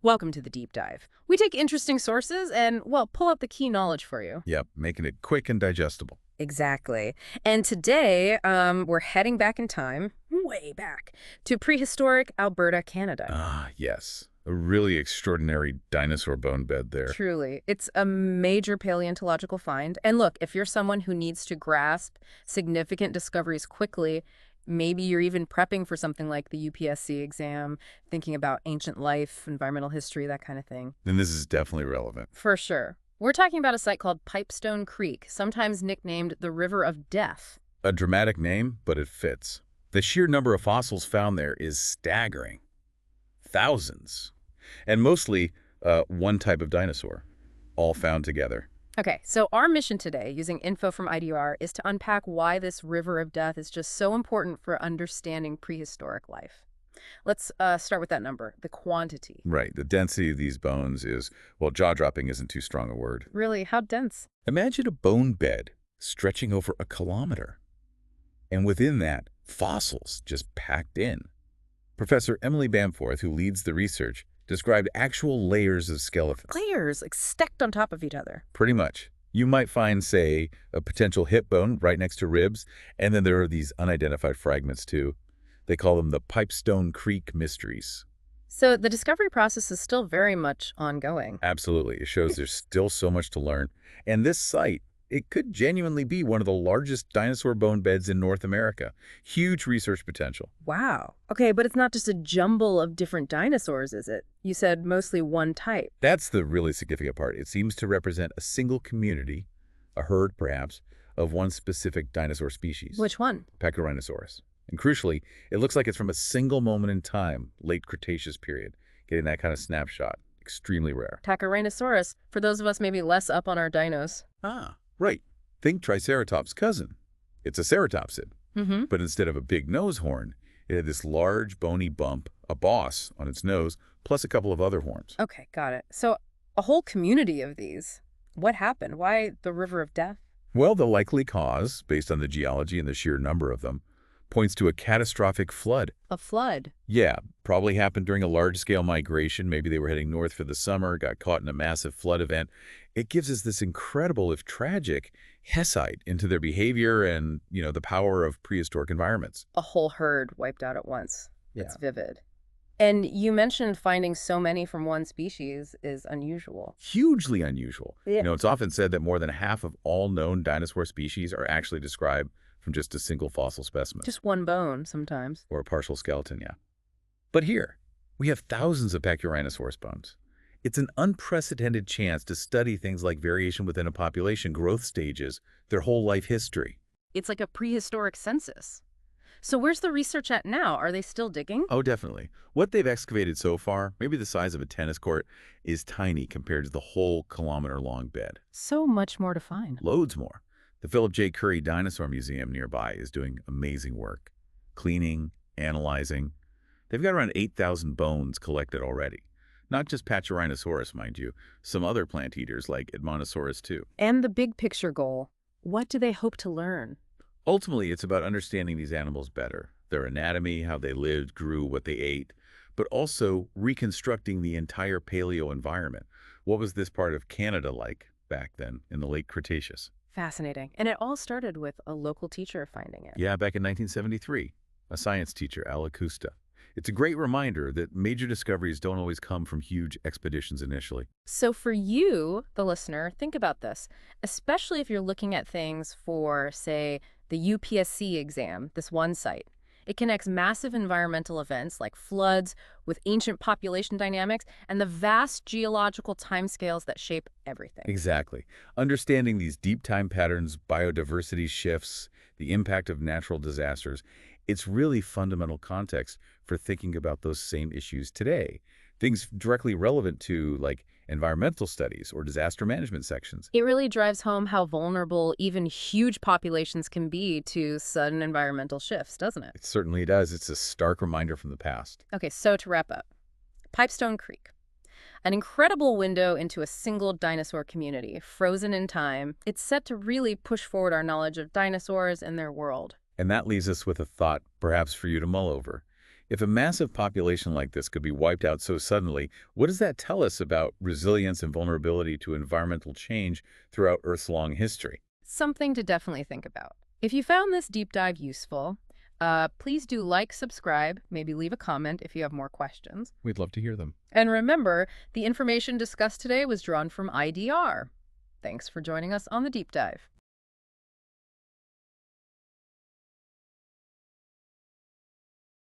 Welcome to the deep dive. We take interesting sources and, well, pull out the key knowledge for you. Yep, making it quick and digestible. Exactly. And today, we're heading back in time, way back, to prehistoric Alberta, Canada. Ah, yes. A really extraordinary dinosaur bone bed there. Truly, it's a major paleontological find. And look, if you're someone who needs to grasp significant discoveries quickly, maybe you're even prepping for something like the UPSC exam, thinking about ancient life, environmental history, that kind of thing. Then this is definitely relevant. For sure. We're talking about a site called Pipestone Creek, sometimes nicknamed the River of Death. A dramatic name, but it fits. The sheer number of fossils found there is staggering. Thousands. And mostly one type of dinosaur, all found together. Okay, so our mission today, using info from IDR, is to unpack why this River of Death is just so important for understanding prehistoric life. Let's start with that number, the quantity. Right, the density of these bones is, well, jaw-dropping isn't too strong a word. Really, how dense? Imagine a bone bed stretching over a kilometer. And within that, fossils just packed in. Professor Emily Bamforth, who leads the research, described actual layers of skeletons. Layers, like stacked on top of each other. Pretty much. You might find, say, a potential hip bone right next to ribs, and then there are these unidentified fragments too. They call them the Pipestone Creek mysteries. So the discovery process is still very much ongoing. Absolutely. It shows there's still so much to learn. And this site, it could genuinely be one of the largest dinosaur bone beds in North America. Huge research potential. Wow. Okay, but it's not just a jumble of different dinosaurs, is it? You said mostly one type. That's the really significant part. It seems to represent a single community, a herd perhaps, of one specific dinosaur species. Which one? Pachyrhinosaurus. And crucially, it looks like it's from a single moment in time, late Cretaceous period, getting that kind of snapshot. Extremely rare. Pachyrhinosaurus, for those of us maybe less up on our dinos. Ah, right. Think Triceratops' cousin. It's a ceratopsid. But instead of a big nose horn, it had this large bony bump, a boss on its nose, plus a couple of other horns. Okay, got it. So a whole community of these. What happened? Why the River of Death? Well, the likely cause, based on the geology and the sheer number of them, points to a catastrophic flood. A flood. Yeah, probably happened during a large-scale migration. Maybe they were heading north for the summer, got caught in a massive flood event. It gives us this incredible, if tragic, insight into their behavior and, the power of prehistoric environments. A whole herd wiped out at once. Yeah. It's vivid. And you mentioned finding so many from one species is unusual. Hugely unusual. Yeah. It's often said that more than half of all known dinosaur species are actually described from just a single fossil specimen. Just one bone sometimes. Or a partial skeleton, yeah. But here, we have thousands of Pachyrhinosaurus bones. It's an unprecedented chance to study things like variation within a population, growth stages, their whole life history. It's like a prehistoric census. So where's the research at now? Are they still digging? Oh, definitely. What they've excavated so far, maybe the size of a tennis court, is tiny compared to the whole kilometer-long bed. So much more to find. Loads more. The Philip J. Currie Dinosaur Museum nearby is doing amazing work. Cleaning, analyzing. They've got around 8,000 bones collected already. Not just Pachyrhinosaurus, mind you. Some other plant eaters like Edmontosaurus too. And the big picture goal. What do they hope to learn? Ultimately, it's about understanding these animals better. Their anatomy, how they lived, grew, what they ate. But also reconstructing the entire paleo environment. What was this part of Canada like back then in the late Cretaceous? Fascinating. And it all started with a local teacher finding it. Yeah, back in 1973, a science teacher, Al Acosta. It's a great reminder that major discoveries don't always come from huge expeditions initially. So for you, the listener, think about this, especially if you're looking at things for, say, the UPSC exam, this one site. It connects massive environmental events like floods with ancient population dynamics and the vast geological timescales that shape everything. Exactly. Understanding these deep time patterns, biodiversity shifts, the impact of natural disasters, it's really fundamental context for thinking about those same issues today. Things directly relevant to, like, environmental studies or disaster management sections. It really drives home how vulnerable even huge populations can be to sudden environmental shifts, doesn't it? It certainly does. It's a stark reminder from the past. Okay, so to wrap up, Pipestone Creek. An incredible window into a single dinosaur community, frozen in time. It's set to really push forward our knowledge of dinosaurs and their world. And that leaves us with a thought, perhaps for you to mull over. If a massive population like this could be wiped out so suddenly, what does that tell us about resilience and vulnerability to environmental change throughout Earth's long history? Something to definitely think about. If you found this deep dive useful, please do like, subscribe, maybe leave a comment if you have more questions. We'd love to hear them. And remember, the information discussed today was drawn from IDR. Thanks for joining us on the deep dive.